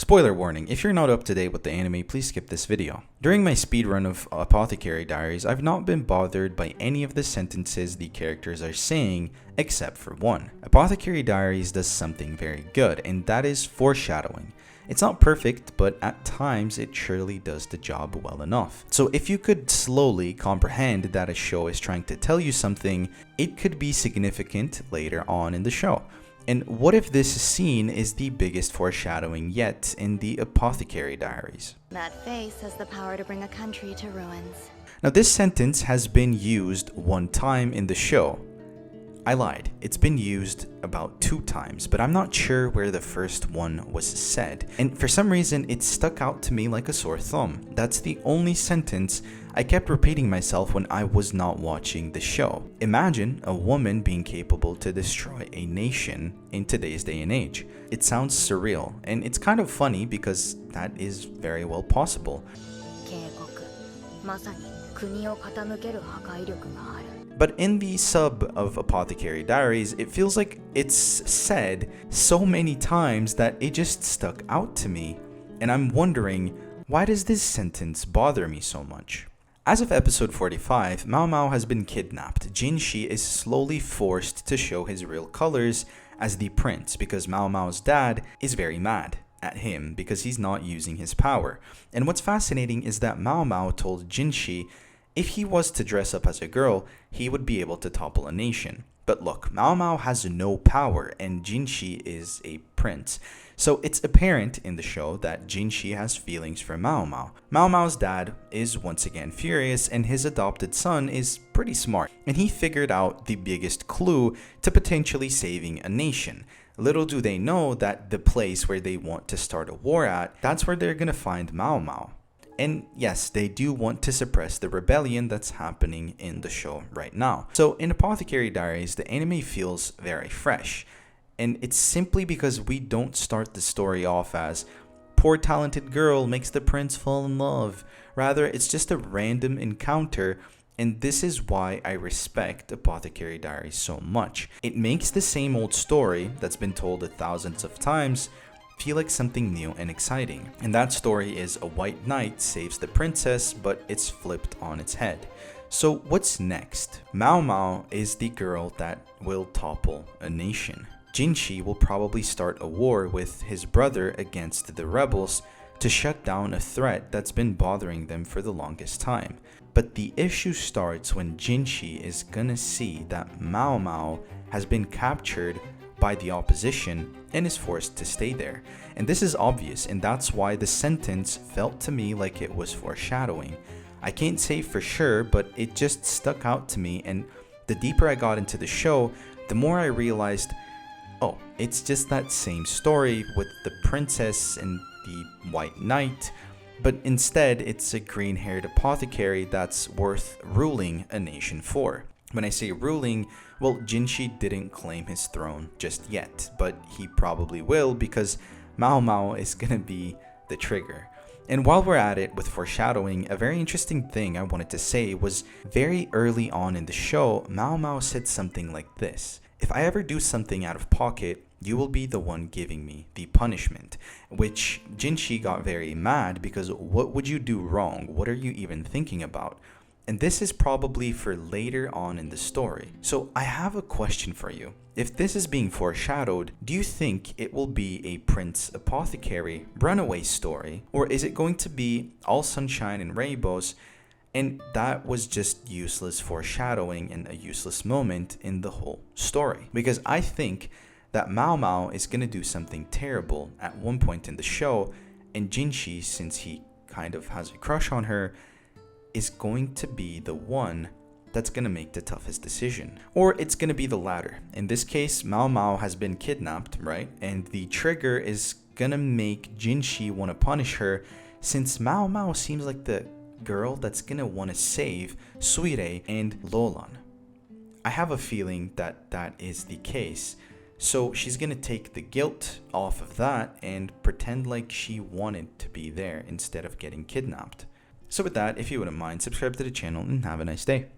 Spoiler warning, if you're not up to date with the anime, please skip this video. During my speedrun of Apothecary Diaries, I've not been bothered by any of the sentences the characters are saying, except for one. Apothecary Diaries does something very good, and that is foreshadowing. It's not perfect, but at times it surely does the job well enough. So if you could slowly comprehend that a show is trying to tell you something, it could be significant later on in the show. And what if this scene is the biggest foreshadowing yet in the Apothecary Diaries? That face has the power to bring a country to ruins. Now this sentence has been used one time in the show. I lied, it's been used about 2 times, but I'm not sure where the first one was said. And for some reason, it stuck out to me like a sore thumb. That's the only sentence I kept repeating myself when I was not watching the show. Imagine a woman being capable to destroy a nation in today's day and age. It sounds surreal, and it's kind of funny because that is very well possible. But in the sub of Apothecary Diaries, it feels like it's said so many times that it just stuck out to me. And I'm wondering, why does this sentence bother me so much? As of episode 45, Mao Mao has been kidnapped. Jinshi is slowly forced to show his real colors as the prince because Mao Mao's dad is very mad at him because he's not using his power. And what's fascinating is that Mao Mao told Jinshi if he was to dress up as a girl, he would be able to topple a nation. But look, Mao Mao has no power and Jinshi is a prince. So it's apparent in the show that Jinshi has feelings for Mao Mao. Mao Mao's dad is once again furious and his adopted son is pretty smart. And he figured out the biggest clue to potentially saving a nation. Little do they know that the place where they want to start a war at, that's where they're gonna find Mao Mao. And yes, they do want to suppress the rebellion that's happening in the show right now. So in Apothecary Diaries, the anime feels very fresh. And it's simply because we don't start the story off as poor talented girl makes the prince fall in love. Rather, it's just a random encounter. And this is why I respect Apothecary Diaries so much. It makes the same old story that's been told thousands of times feel like something new and exciting. And that story is a white knight saves the princess, but it's flipped on its head. So what's next? Mao Mao is the girl that will topple a nation. Jinshi will probably start a war with his brother against the rebels to shut down a threat that's been bothering them for the longest time. But the issue starts when Jinshi is gonna see that Mao Mao has been captured by the opposition and is forced to stay there. And this is obvious, and that's why the sentence felt to me like it was foreshadowing. I can't say for sure, but it just stuck out to me, and the deeper I got into the show, the more I realized, oh, it's just that same story with the princess and the white knight, but instead it's a green-haired apothecary that's worth ruling a nation for. When I say ruling, well, Jinshi didn't claim his throne just yet, but he probably will because Mao Mao is gonna be the trigger. And while we're at it with foreshadowing, a very interesting thing I wanted to say was very early on in the show, Mao Mao said something like this: "If I ever do something out of pocket, you will be the one giving me the punishment." Which Jinshi got very mad because what would you do wrong? What are you even thinking about? And this is probably for later on in the story. So I have a question for you. If this is being foreshadowed, do you think it will be a Prince Apothecary runaway story? Or is it going to be all sunshine and rainbows and that was just useless foreshadowing and a useless moment in the whole story? Because I think that Mao Mao is going to do something terrible at one point in the show, and Jinshi, since he kind of has a crush on her, is going to be the one that's going to make the toughest decision. Or it's going to be the latter. In this case, Mao Mao has been kidnapped, right? And the trigger is going to make Jinshi want to punish her, since Mao Mao seems like the girl that's going to want to save Suire and Lolan. I have a feeling that that is the case. So she's going to take the guilt off of that and pretend like she wanted to be there instead of getting kidnapped. So with that, if you wouldn't mind, subscribe to the channel and have a nice day.